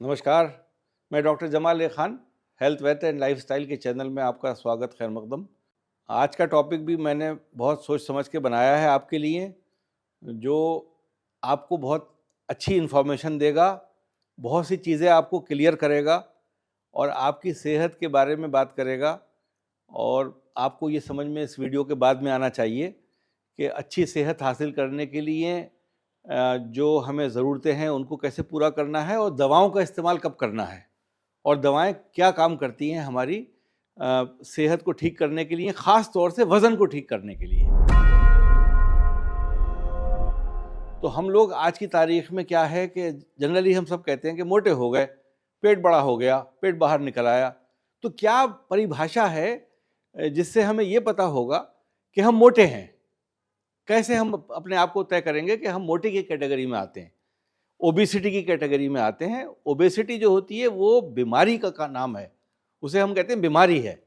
नमस्कार, मैं doctor Jamal A Khan, health wealth and lifestyle के चैनल में आपका स्वागत खैर मकदम। आज का टॉपिक भी मैंने बहुत सोच समझ के बनाया है आपके लिए, जो आपको बहुत अच्छी इन्फॉर्मेशन देगा, बहुत सी चीज़ें आपको क्लियर करेगा और आपकी सेहत के बारे में बात करेगा। और आपको ये समझ में इस वीडियो के बाद में आना चाहिए कि अच्छी सेहत हासिल करने के लिए जो हमें ज़रूरतें हैं उनको कैसे पूरा करना है और दवाओं का इस्तेमाल कब करना है और दवाएं क्या काम करती हैं हमारी सेहत को ठीक करने के लिए, ख़ास तौर से वज़न को ठीक करने के लिए। तो हम लोग आज की तारीख में क्या है कि जनरली हम सब कहते हैं कि मोटे हो गए, पेट बड़ा हो गया, पेट बाहर निकल आया। तो क्या परिभाषा है जिससे हमें ये पता होगा कि हम मोटे हैं? कैसे हम अपने आप को तय करेंगे कि हम मोटे की कैटेगरी में आते हैं, ओबेसिटी की कैटेगरी में आते हैं? ओबेसिटी जो होती है वो बीमारी का नाम है, उसे हम कहते हैं बीमारी है।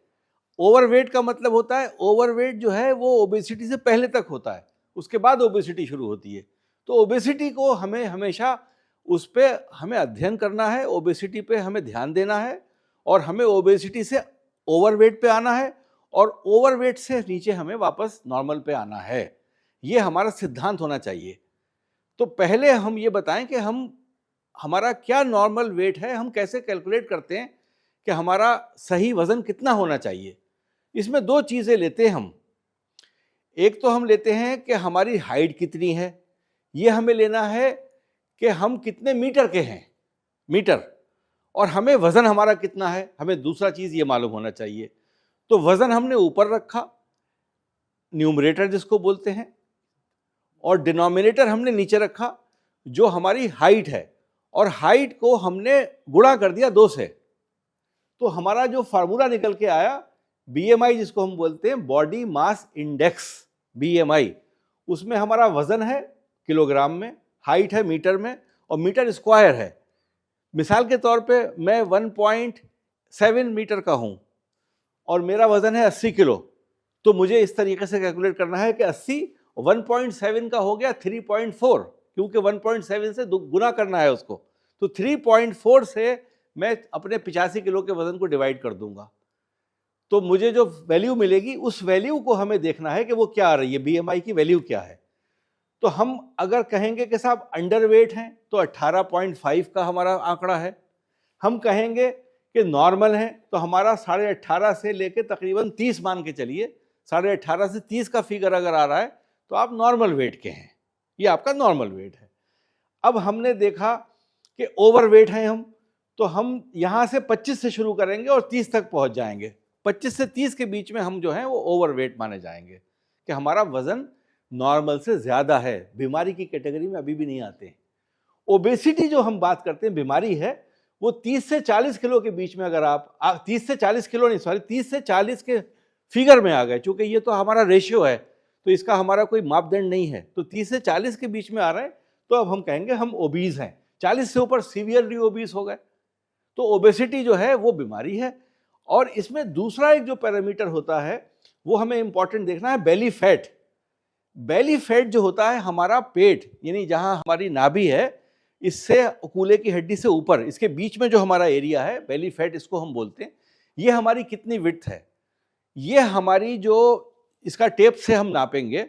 ओवरवेट का मतलब होता है, ओवरवेट जो है वो ओबेसिटी से पहले तक होता है, उसके बाद ओबेसिटी शुरू होती है। तो ओबेसिटी को हमें हमेशा उस पर हमें अध्ययन करना है, ओबेसिटी पे हमें ध्यान देना है और हमें ओबेसिटी से ओवरवेट पे आना है और ओवरवेट से नीचे हमें वापस नॉर्मल पे आना है। ये हमारा सिद्धांत होना चाहिए। तो पहले हम ये बताएं कि हमारा क्या नॉर्मल वेट है, हम कैसे कैलकुलेट करते हैं कि हमारा सही वज़न कितना होना चाहिए। इसमें दो चीज़ें लेते हैं हम। एक तो हम लेते हैं कि हमारी हाइट कितनी है, ये हमें लेना है कि हम कितने मीटर के हैं, मीटर, और हमें वज़न हमारा कितना है, हमें दूसरा चीज़ ये मालूम होना चाहिए। तो वज़न हमने ऊपर रखा, न्यूमरेटर जिसको बोलते हैं, और डिनोमिनेटर हमने नीचे रखा जो हमारी हाइट है, और हाइट को हमने गुणा कर दिया 2 से। तो हमारा जो फार्मूला निकल के आया, बीएमआई जिसको हम बोलते हैं, बॉडी मास इंडेक्स, बीएमआई, उसमें हमारा वजन है किलोग्राम में, हाइट है मीटर में और मीटर स्क्वायर है। मिसाल के तौर पे मैं 1.7 मीटर का हूं और मेरा वजन है 80 किलो, तो मुझे इस तरीके से कैलकुलेट करना है कि 80 1.7 का हो गया 3.4, क्योंकि 1.7 से गुना करना है उसको। तो 3.4 से मैं अपने 85 किलो के वजन को डिवाइड कर दूंगा, तो मुझे जो वैल्यू मिलेगी उस वैल्यू को हमें देखना है कि वो क्या आ रही है, बीएमआई की वैल्यू क्या है। तो हम अगर कहेंगे कि साहब अंडरवेट हैं तो 18.5 का हमारा आंकड़ा है। हम कहेंगे कि नॉर्मल है तो हमारा 18.5 से लेके तकरीबन 30 मान के चलिए, 18.5 से 30 का फिगर अगर आ रहा है तो आप नॉर्मल वेट के हैं, ये आपका नॉर्मल वेट है। अब हमने देखा कि ओवरवेट हैं हम, तो हम यहाँ से 25 से शुरू करेंगे और 30 तक पहुँच जाएंगे। 25 से 30 के बीच में हम जो हैं वो ओवरवेट माने जाएंगे कि हमारा वजन नॉर्मल से ज़्यादा है, बीमारी की कैटेगरी में अभी भी नहीं आते हैं। ओबेसिटी जो हम बात करते हैं बीमारी है, वो 30 से 40 किलो के बीच में, अगर आप 30 से 40 किलो नहीं, सॉरी 30 से 40 के फिगर में आ गए, चूंकि ये तो हमारा रेशियो है तो इसका हमारा कोई मापदंड नहीं है, तो 30 से 40 के बीच में आ रहे हैं तो अब हम कहेंगे हम ओबीज हैं। 40 से ऊपर सीवियरली ओबीज हो गए, तो ओबेसिटी जो है वो बीमारी है। और इसमें दूसरा एक जो पैरामीटर होता है वो हमें इंपॉर्टेंट देखना है, बेली फैट। बेली फैट जो होता है हमारा पेट, यानी जहां हमारी नाभि है, इससे कूल्हे की हड्डी से ऊपर, इसके बीच में जो हमारा एरिया है, बेली फैट इसको हम बोलते हैं, ये हमारी कितनी विड्थ है, ये हमारी जो इसका टेप से हम नापेंगे।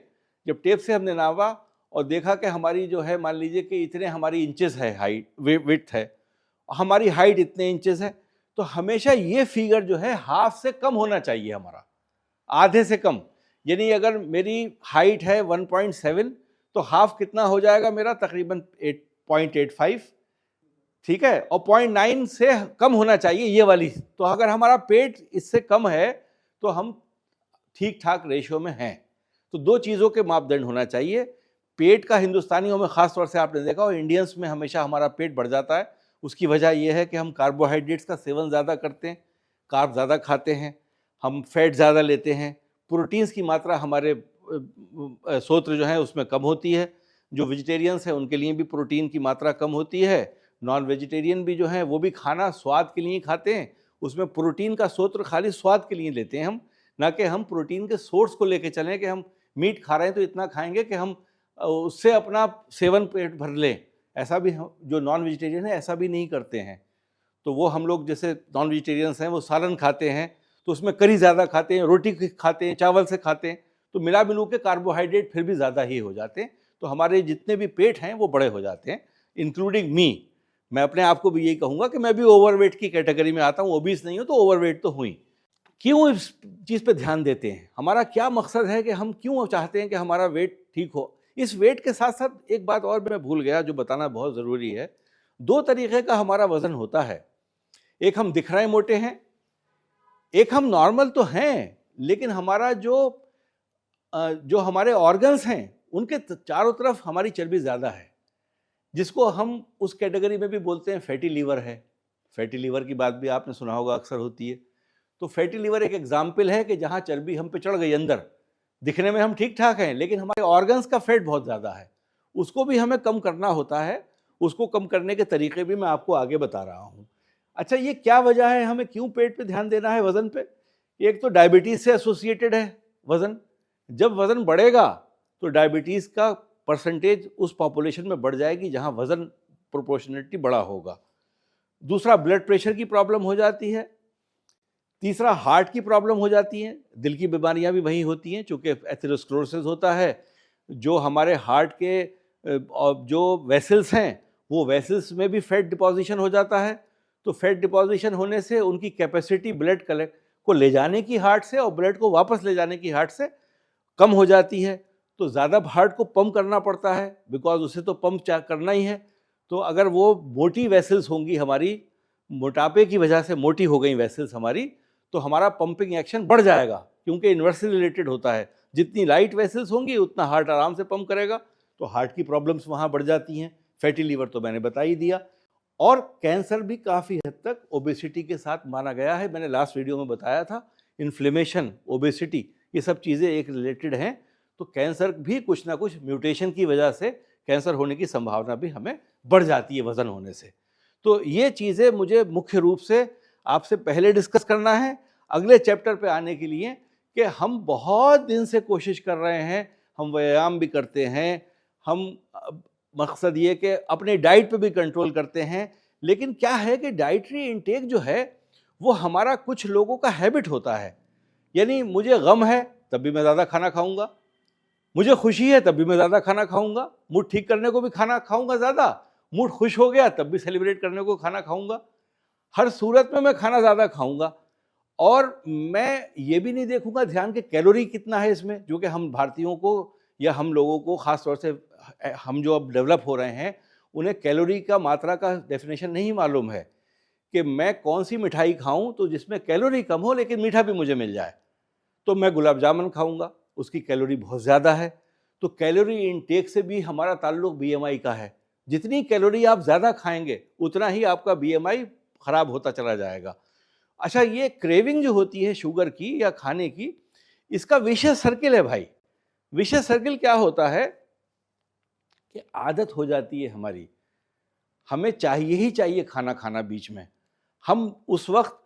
जब टेप से हमने नापा और देखा कि हमारी जो है, मान लीजिए कि इतने हमारी इंचेस है हाइट, विड्थ है, हमारी हाइट इतने इंचेस है, तो हमेशा ये फिगर जो है हाफ से कम होना चाहिए हमारा, आधे से कम। यानी अगर मेरी हाइट है 1.7 तो हाफ कितना हो जाएगा मेरा, तकरीबन 8.85, ठीक है, और 0.9 से कम होना चाहिए ये वाली। तो अगर हमारा पेट इससे कम है तो हम ठीक ठाक रेशियो में हैं। तो दो चीज़ों के मापदंड होना चाहिए। पेट का हिंदुस्तानियों में ख़ास तौर से आपने देखा हो, इंडियंस में हमेशा हमारा पेट बढ़ जाता है। उसकी वजह यह है कि हम कार्बोहाइड्रेट्स का सेवन ज़्यादा करते हैं, कार्ब ज़्यादा खाते हैं, हम फैट ज़्यादा लेते हैं, प्रोटीन्स की मात्रा हमारे सोत्र जो है उसमें कम होती है। जो वेजिटेरियंस हैं उनके लिए भी प्रोटीन की मात्रा कम होती है। नॉन वेजिटेरियन भी जो हैं वो भी खाना स्वाद के लिए ही खाते हैं, उसमें प्रोटीन का सोत्र खाली स्वाद के लिए लेते हैं हम, ना कि हम प्रोटीन के सोर्स को लेके चलें कि हम मीट खा रहे हैं तो इतना खाएंगे कि हम उससे अपना सेवन पेट भर लें। ऐसा भी जो नॉन वेजिटेरियन है ऐसा भी नहीं करते हैं। तो वो हम लोग जैसे नॉन वेजिटेरियंस हैं वो सालन खाते हैं तो उसमें करी ज़्यादा खाते हैं, रोटी खाते हैं, चावल से खाते हैं, तो मिला मिलू के कार्बोहाइड्रेट फिर भी ज़्यादा ही हो जाते हैं। तो हमारे जितने भी पेट हैं वो बड़े हो जाते हैं, इंक्लूडिंग मी। मैं अपने आप को भी यही कहूँगा कि मैं भी ओवरवेट की कैटेगरी में आता हूँ, ओबीस नहीं हूँ तो ओवरवेट तो हुई। क्यों इस चीज़ पे ध्यान देते हैं? हमारा क्या मकसद है कि हम क्यों चाहते हैं कि हमारा वेट ठीक हो? इस वेट के साथ साथ एक बात और मैं भूल गया जो बताना बहुत ज़रूरी है। 2 तरीके का हमारा वज़न होता है। एक हम दिख रहे मोटे हैं, एक हम नॉर्मल तो हैं, लेकिन हमारा जो हमारे ऑर्गन्स हैं, उनके चारों तरफ हमारी चर्बी ज़्यादा है, जिसको हम उस कैटेगरी में भी बोलते हैं फैटी लीवर है। फैटी लीवर की बात भी आपने सुना होगा, अक्सर होती है। तो फैटी लीवर एक एग्जाम्पल है कि जहाँ चर्बी हम पे चढ़ गई अंदर, दिखने में हम ठीक ठाक हैं, लेकिन हमारे ऑर्गन्स का फैट बहुत ज़्यादा है, उसको भी हमें कम करना होता है। उसको कम करने के तरीके भी मैं आपको आगे बता रहा हूँ। अच्छा, ये क्या वजह है, हमें क्यों पेट पे ध्यान देना है, वज़न पे? एक तो डायबिटीज़ से एसोसिएटेड है वज़न। जब वज़न बढ़ेगा तो डायबिटीज़ का परसेंटेज उस पॉपुलेशन में बढ़ जाएगी जहाँ वज़न प्रोपोर्शनेटली बड़ा होगा। दूसरा, ब्लड प्रेशर की प्रॉब्लम हो जाती है। तीसरा, हार्ट की प्रॉब्लम हो जाती है। दिल की बीमारियां भी वहीं होती हैं, चूँकि एथेरोस्क्लेरोसिस होता है। जो हमारे हार्ट के जो वेसल्स हैं, वो वेसल्स में भी फैट डिपॉजिशन हो जाता है। तो फैट डिपॉजिशन होने से उनकी कैपेसिटी ब्लड कलेक्ट को ले जाने की हार्ट से और ब्लड को वापस ले जाने की हार्ट से कम हो जाती है। तो ज़्यादा हार्ट को पंप करना पड़ता है, बिकॉज उसे तो पंप करना ही है। तो अगर वो मोटी वेसल्स होंगी हमारी, मोटापे की वजह से मोटी हो गई वेसल्स हमारी, तो हमारा पंपिंग एक्शन बढ़ जाएगा, क्योंकि इन्वर्सली रिलेटेड होता है। जितनी लाइट वेसल्स होंगी उतना हार्ट आराम से पंप करेगा, तो हार्ट की प्रॉब्लम्स वहाँ बढ़ जाती हैं। फैटी लीवर तो मैंने बता ही दिया। और कैंसर भी काफ़ी हद तक ओबेसिटी के साथ माना गया है। मैंने लास्ट वीडियो में बताया था, इन्फ्लेमेशन, ओबेसिटी, ये सब चीज़ें एक रिलेटेड हैं। तो कैंसर भी कुछ ना कुछ म्यूटेशन की वजह से कैंसर होने की संभावना भी हमें बढ़ जाती है वज़न होने से। तो ये चीज़ें मुझे मुख्य रूप से आपसे पहले डिस्कस करना है, अगले चैप्टर पे आने के लिए, कि हम बहुत दिन से कोशिश कर रहे हैं, हम व्यायाम भी करते हैं, हम मकसद ये कि अपने डाइट पे भी कंट्रोल करते हैं, लेकिन क्या है कि डाइटरी इनटेक जो है वो हमारा कुछ लोगों का हैबिट होता है। यानी मुझे गम है तब भी मैं ज़्यादा खाना खाऊंगा, मुझे खुशी है तब भी मैं ज़्यादा खाना खाऊंगा, मूड ठीक करने को भी खाना खाऊंगा ज़्यादा, मूड खुश हो गया तब भी सेलिब्रेट करने को खाना खाऊंगा। हर सूरत में मैं खाना ज़्यादा खाऊंगा। और मैं ये भी नहीं देखूंगा ध्यान के कैलोरी कितना है इसमें, जो कि हम भारतीयों को या हम लोगों को ख़ास तौर से, हम जो अब डेवलप हो रहे हैं, उन्हें कैलोरी का मात्रा का डेफिनेशन नहीं मालूम है कि मैं कौन सी मिठाई खाऊं तो जिसमें कैलोरी कम हो लेकिन मीठा भी मुझे मिल जाए। तो मैं गुलाब जामुन खाऊंगा, उसकी कैलोरी बहुत ज़्यादा है। तो कैलोरी इनटेक से भी हमारा ताल्लुक बीएमआई का है। जितनी कैलोरी आप ज़्यादा खाएंगे उतना ही आपका बीएमआई ख़राब होता चला जाएगा। अच्छा, ये क्रेविंग जो होती है शुगर की या खाने की, इसका विशेष सर्किल है भाई। विशेष सर्किल क्या होता है कि आदत हो जाती है हमारी, हमें चाहिए ही चाहिए खाना खाना बीच में। हम उस वक्त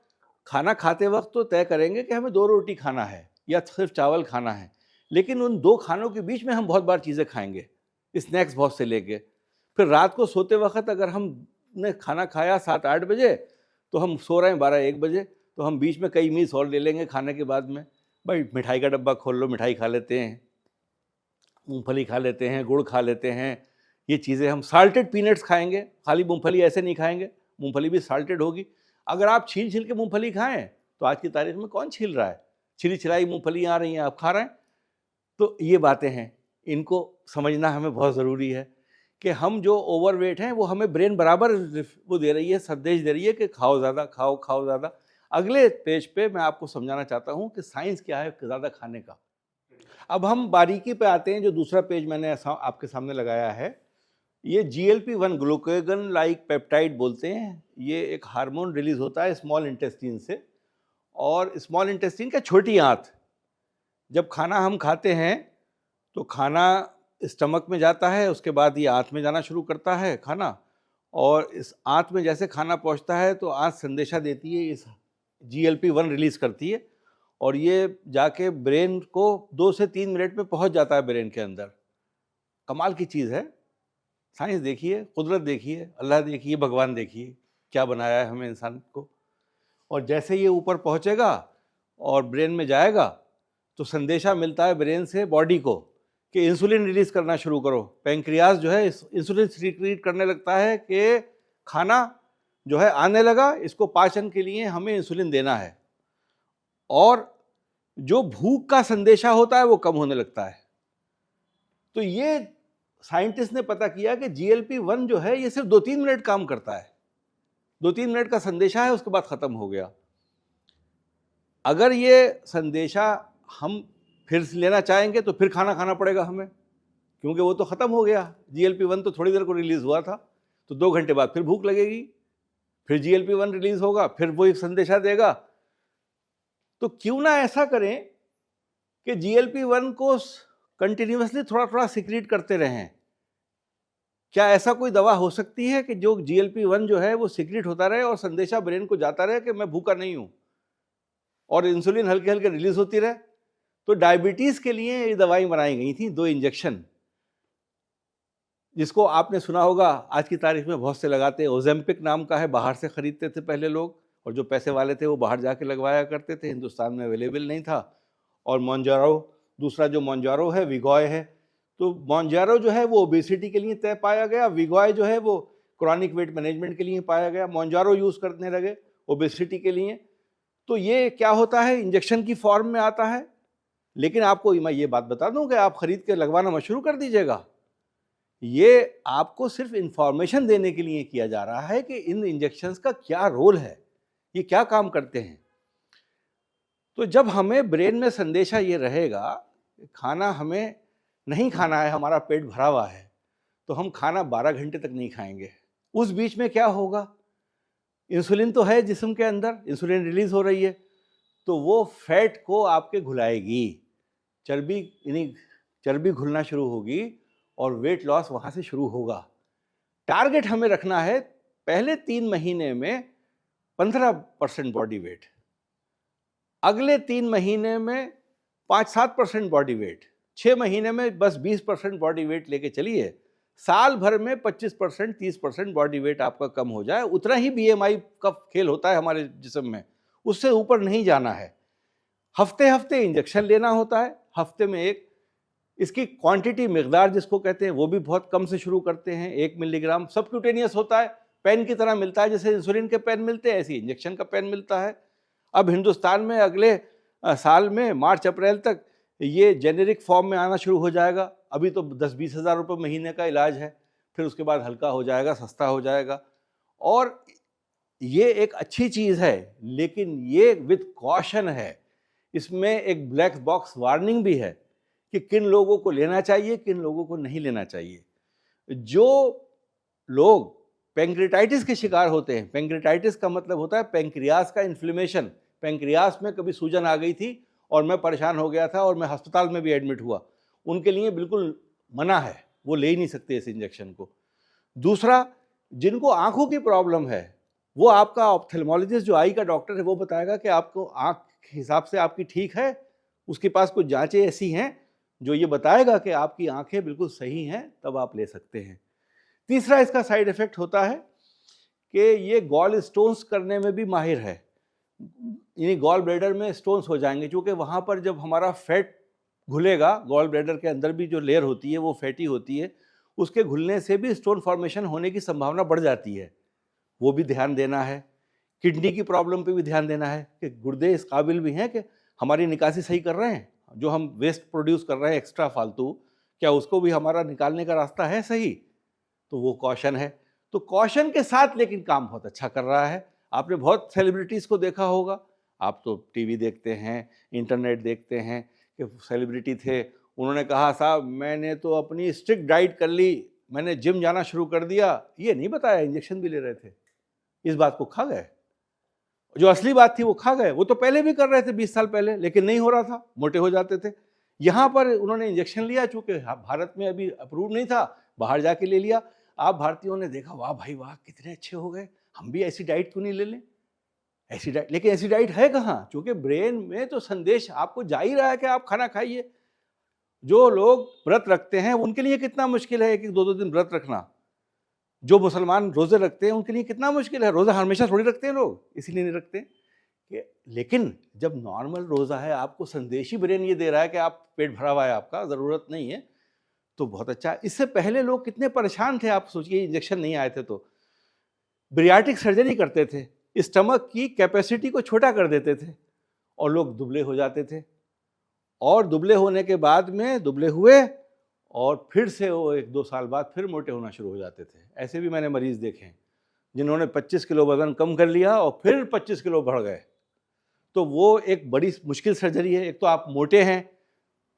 खाना खाते वक्त तो तय करेंगे कि हमें 2 रोटी खाना है या सिर्फ चावल खाना है, लेकिन उन 2 खानों के बीच में हम बहुत बार चीज़ें खाएंगे, स्नैक्स बहुत से लेके। फिर रात को सोते वक्त अगर हमने खाना खाया 7-8 बजे, तो हम सो रहे हैं 12-1 बजे, तो हम बीच में कई मील्स और ले लेंगे खाने के बाद में। भाई मिठाई का डब्बा खोल लो, मिठाई खा लेते हैं, मूंगफली खा लेते हैं, गुड़ खा लेते हैं, ये चीज़ें हम साल्टेड पीनट्स खाएंगे। खाली मूंगफली ऐसे नहीं खाएंगे, मूंगफली भी साल्टेड होगी। अगर आप छील छील के मूंगफली खाएं तो आज की तारीख में कौन छील रहा है? छिली छिलाई मूंगफली आ रही हैं, आप खा रहे हैं। तो ये बातें हैं, इनको समझना हमें बहुत ज़रूरी है कि हम जो ओवरवेट हैं वो हमें ब्रेन बराबर वो दे रही है, संदेश दे रही है कि खाओ ज़्यादा, खाओ खाओ ज़्यादा। अगले पेज पे मैं आपको समझाना चाहता हूँ कि साइंस क्या है ज़्यादा खाने का। अब हम बारीकी पे आते हैं। जो दूसरा पेज मैंने आपके सामने लगाया है, ये GLP-1 ग्लूकागन लाइक पेप्टाइड बोलते हैं। ये एक हार्मोन रिलीज होता है स्मॉल इंटेस्टीन से, और स्मॉल इंटेस्टीन का छोटी आंत। जब खाना हम खाते हैं तो खाना स्टमक में जाता है, उसके बाद ये आंत में जाना शुरू करता है खाना, और इस आंत में जैसे खाना पहुंचता है तो आंत संदेशा देती है, इस GLP-1 रिलीज करती है, और ये जाके ब्रेन को 2 से 3 मिनट में पहुंच जाता है ब्रेन के अंदर। कमाल की चीज़ है। साइंस देखिए, कुदरत देखिए, अल्लाह देखिए, भगवान देखिए, क्या बनाया है हमें इंसान को। और जैसे ये ऊपर पहुंचेगा और ब्रेन में जाएगा तो संदेशा मिलता है ब्रेन से बॉडी को कि इंसुलिन रिलीज करना शुरू करो। पैंक्रियाज जो है इंसुलिन सीक्रेट करने लगता है कि खाना जो है आने लगा, इसको पाचन के लिए हमें इंसुलिन देना है, और जो भूख का संदेशा होता है वो कम होने लगता है। तो ये साइंटिस्ट ने पता किया कि GLP-1 जो है ये सिर्फ 2-3 मिनट काम करता है। 2-3 मिनट का संदेशा है, उसके बाद खत्म हो गया। अगर ये संदेशा हम फिर से लेना चाहेंगे तो फिर खाना खाना पड़ेगा हमें, क्योंकि वो तो खत्म हो गया। GLP-1 तो थोड़ी देर को रिलीज हुआ था, तो 2 घंटे बाद फिर भूख लगेगी, फिर GLP-1 रिलीज होगा, फिर वो एक संदेशा देगा। तो क्यों ना ऐसा करें कि GLP-1 को कंटिन्यूअसली थोड़ा थोड़ा सीक्रेट करते रहें। क्या ऐसा कोई दवा हो सकती है कि जो GLP-1 जो है वो सीक्रेट होता रहे और संदेशा ब्रेन को जाता रहे कि मैं भूखा नहीं हूं, और इंसुलिन हल्के हल्के रिलीज होती रहे? तो डायबिटीज के लिए ये दवाई बनाई गई थी, 2 इंजेक्शन, जिसको आपने सुना होगा, आज की तारीख में बहुत से लगाते हैं। ओजेम्पिक नाम का है, बाहर से खरीदते थे पहले लोग, और जो पैसे वाले थे वो बाहर जाके लगवाया करते थे, हिंदुस्तान में अवेलेबल नहीं था। और मोंजारो, दूसरा जो मोंजारो है, विगॉय है। तो मोंजारो जो है वो ओबेसिटी के लिए तय पाया गया, विगॉय जो है वो क्रॉनिक वेट मैनेजमेंट के लिए पाया गया। मोंजारो यूज करने लगे ओबेसिटी के लिए। तो ये क्या होता है, इंजेक्शन की फॉर्म में आता है। लेकिन आपको मैं ये बात बता दूं कि आप खरीद के लगवाना मत शुरू कर दीजिएगा। ये आपको सिर्फ इंफॉर्मेशन देने के लिए किया जा रहा है कि इन इंजेक्शंस का क्या रोल है, ये क्या काम करते हैं। तो जब हमें ब्रेन में संदेशा ये रहेगा खाना हमें नहीं खाना है, हमारा पेट भरा हुआ है, तो हम खाना 12 घंटे तक नहीं खाएंगे। उस बीच में क्या होगा, इंसुलिन तो है जिस्म के अंदर, इंसुलिन रिलीज हो रही है, तो वो फैट को आपके घुलाएगी, चर्बी घुलना शुरू होगी और वेट लॉस वहां से शुरू होगा। टारगेट हमें रखना है पहले 3 महीने में 15% बॉडी वेट, अगले 3 महीने में 5-7% बॉडी वेट, 6 महीने में बस 20% बॉडी वेट लेके चलिए, साल भर में 25% 30% बॉडी वेट आपका कम हो जाए। उतना ही BMI का खेल होता है हमारे जिस्म में, उससे ऊपर नहीं जाना है। हफ्ते हफ्ते इंजेक्शन लेना होता है, हफ्ते में एक। इसकी क्वांटिटी, मिकदार जिसको कहते हैं, वो भी बहुत कम से शुरू करते हैं, 1 मिलीग्राम। सबक्यूटेनियस होता है, पेन की तरह मिलता है, जैसे इंसुलिन के पेन मिलते हैं ऐसे इंजेक्शन का पेन मिलता है। अब हिंदुस्तान में अगले साल में मार्च अप्रैल तक ये जेनेरिक फॉर्म में आना शुरू हो जाएगा। अभी तो 10-20 हज़ार रुपये महीने का इलाज है, फिर उसके बाद हल्का हो जाएगा, सस्ता हो जाएगा। और ये एक अच्छी चीज़ है, लेकिन ये विद कॉशन है। इसमें एक ब्लैक बॉक्स वार्निंग भी है कि किन लोगों को लेना चाहिए, किन लोगों को नहीं लेना चाहिए। जो लोग पैंक्रेटाइटिस के शिकार होते हैं, पैंक्रेटाइटिस का मतलब होता है पैंक्रियास का इन्फ्लेमेशन। पैंक्रियास में कभी सूजन आ गई थी और मैं परेशान हो गया था और मैं अस्पताल में भी एडमिट हुआ, उनके लिए बिल्कुल मना है, वो ले ही नहीं सकते इस इंजेक्शन को। दूसरा, जिनको आंखों की प्रॉब्लम है, वो आपका ऑप्थेल्मोलॉजिस्ट जो आई का डॉक्टर है वो बताएगा कि आपको आंख के हिसाब से आपकी ठीक है, उसके पास कुछ जांचें ऐसी हैं जो ये बताएगा कि आपकी आंखें बिल्कुल सही हैं, तब आप ले सकते हैं। तीसरा इसका साइड इफेक्ट होता है कि ये गॉल स्टोन्स करने में भी माहिर है, यानी गॉल ब्लैडर में स्टोन्स हो जाएंगे, क्योंकि वहाँ पर जब हमारा फैट घुलेगा, गॉल ब्लैडर के अंदर भी जो लेयर होती है वो फैटी होती है, उसके घुलने से भी स्टोन फॉर्मेशन होने की संभावना बढ़ जाती है, वो भी ध्यान देना है। किडनी की प्रॉब्लम पे भी ध्यान देना है कि गुर्दे इस काबिल भी हैं कि हमारी निकासी सही कर रहे हैं, जो हम वेस्ट प्रोड्यूस कर रहे हैं एक्स्ट्रा फालतू, क्या उसको भी हमारा निकालने का रास्ता है सही, तो वो कॉशन है। तो कॉशन के साथ लेकिन काम बहुत अच्छा कर रहा है। आपने बहुत सेलिब्रिटीज़ को देखा होगा, आप तो टीवी देखते हैं, इंटरनेट देखते हैं, कि सेलिब्रिटी थे, उन्होंने कहा साहब मैंने तो अपनी स्ट्रिक्ट डाइट कर ली, मैंने जिम जाना शुरू कर दिया। ये नहीं बताया इंजेक्शन भी ले रहे थे, इस बात को खा गए। जो असली बात थी वो खा गए। वो तो पहले भी कर रहे थे 20 साल पहले, लेकिन नहीं हो रहा था, मोटे हो जाते थे। यहाँ पर उन्होंने इंजेक्शन लिया, चूंकि भारत में अभी अप्रूव नहीं था, बाहर जाके ले लिया। आप भारतीयों ने देखा, वाह भाई वाह कितने अच्छे हो गए, हम भी ऐसी डाइट क्यों नहीं ले लें, ऐसी डाइट। लेकिन ऐसी डाइट है कहाँ, क्योंकि ब्रेन में तो संदेश आपको जा ही रहा है कि आप खाना खाइए। जो लोग व्रत रखते हैं उनके लिए कितना मुश्किल है 1-2 दिन व्रत रखना। जो मुसलमान रोज़े रखते हैं उनके लिए कितना मुश्किल है, रोज़ा हमेशा थोड़ी रखते हैं लोग, इसीलिए नहीं रखते कि लेकिन जब नॉर्मल रोज़ा है, आपको संदेशी ब्रेन ये दे रहा है कि आप पेट भरा हुआ है आपका, ज़रूरत नहीं है, तो बहुत अच्छा। इससे पहले लोग कितने परेशान थे, आप सोचिए, इंजेक्शन नहीं आए थे तो बैरियाट्रिक सर्जरी करते थे, स्टमक की कैपेसिटी को छोटा कर देते थे और लोग दुबले हो जाते थे, और दुबले होने के बाद में दुबले हुए और फिर से वो 1-2 साल बाद फिर मोटे होना शुरू हो जाते थे। ऐसे भी मैंने मरीज़ देखे हैं जिन्होंने 25 किलो वज़न कम कर लिया और फिर 25 किलो बढ़ गए। तो वो एक बड़ी मुश्किल सर्जरी है। एक तो आप मोटे हैं,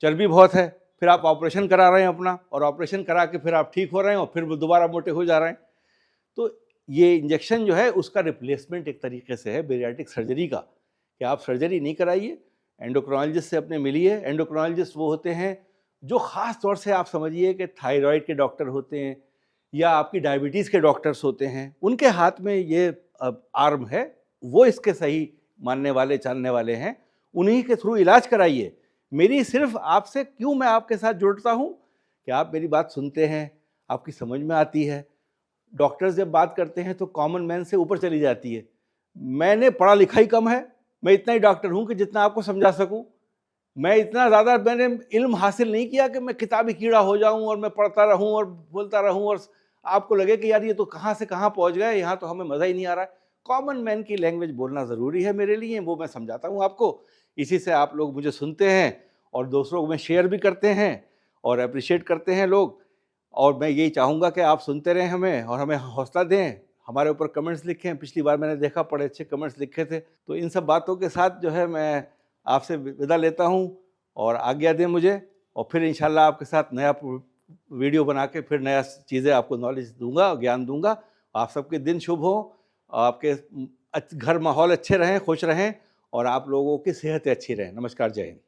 चर्बी बहुत है, फिर आप ऑपरेशन करा रहे हैं अपना, और ऑपरेशन करा के फिर आप ठीक हो रहे हैं और फिर दोबारा मोटे हो जा रहे हैं। तो ये इंजेक्शन जो है उसका रिप्लेसमेंट एक तरीके से है बैरियाट्रिक सर्जरी का, कि आप सर्जरी नहीं कराइए, एंडोक्राइनोलॉजिस्ट से अपने मिलिए। एंडोक्राइनोलॉजिस्ट वो होते हैं जो ख़ास तौर से आप समझिए कि थायराइड के डॉक्टर होते हैं या आपकी डायबिटीज़ के डॉक्टर्स होते हैं, उनके हाथ में ये आर्म है, वो इसके सही मानने वाले जानने वाले हैं, उन्हीं के थ्रू इलाज कराइए। मेरी सिर्फ आपसे क्यों मैं आपके साथ जुड़ता हूँ कि आप मेरी बात सुनते हैं, आपकी समझ में आती है। डॉक्टर्स जब बात करते हैं तो कॉमन मैन से ऊपर चली जाती है। मैंने पढ़ा लिखा ही कम है, मैं इतना ही डॉक्टर हूँ कि जितना आपको समझा सकूँ। मैं इतना ज़्यादा मैंने इल्म हासिल नहीं किया कि मैं किताबी कीड़ा हो जाऊँ और मैं पढ़ता रहूँ और बोलता रहूँ और आपको लगे कि यार ये तो कहाँ से कहाँ पहुँच गए, यहाँ तो हमें मज़ा ही नहीं आ रहा है। कॉमन मैन की लैंग्वेज बोलना ज़रूरी है मेरे लिए, वो मैं समझाता हूँ आपको। इसी से आप लोग मुझे सुनते हैं और दूसरों में शेयर भी करते हैं और अप्रिशिएट करते हैं लोग। और मैं यही चाहूँगा कि आप सुनते रहें हमें और हमें हौसला दें, हमारे ऊपर कमेंट्स लिखें। पिछली बार मैंने देखा बड़े अच्छे कमेंट्स लिखे थे। तो इन सब बातों के साथ जो है मैं आपसे विदा लेता हूँ और आज्ञा दें मुझे, और फिर इंशाल्लाह आपके साथ नया वीडियो बना के फिर नया चीज़ें आपको नॉलेज दूंगा, ज्ञान दूंगा। आप सबके दिन शुभ हो, आपके घर माहौल अच्छे रहें, खुश रहें और आप लोगों की सेहतें अच्छी रहें। नमस्कार, जय हिंद।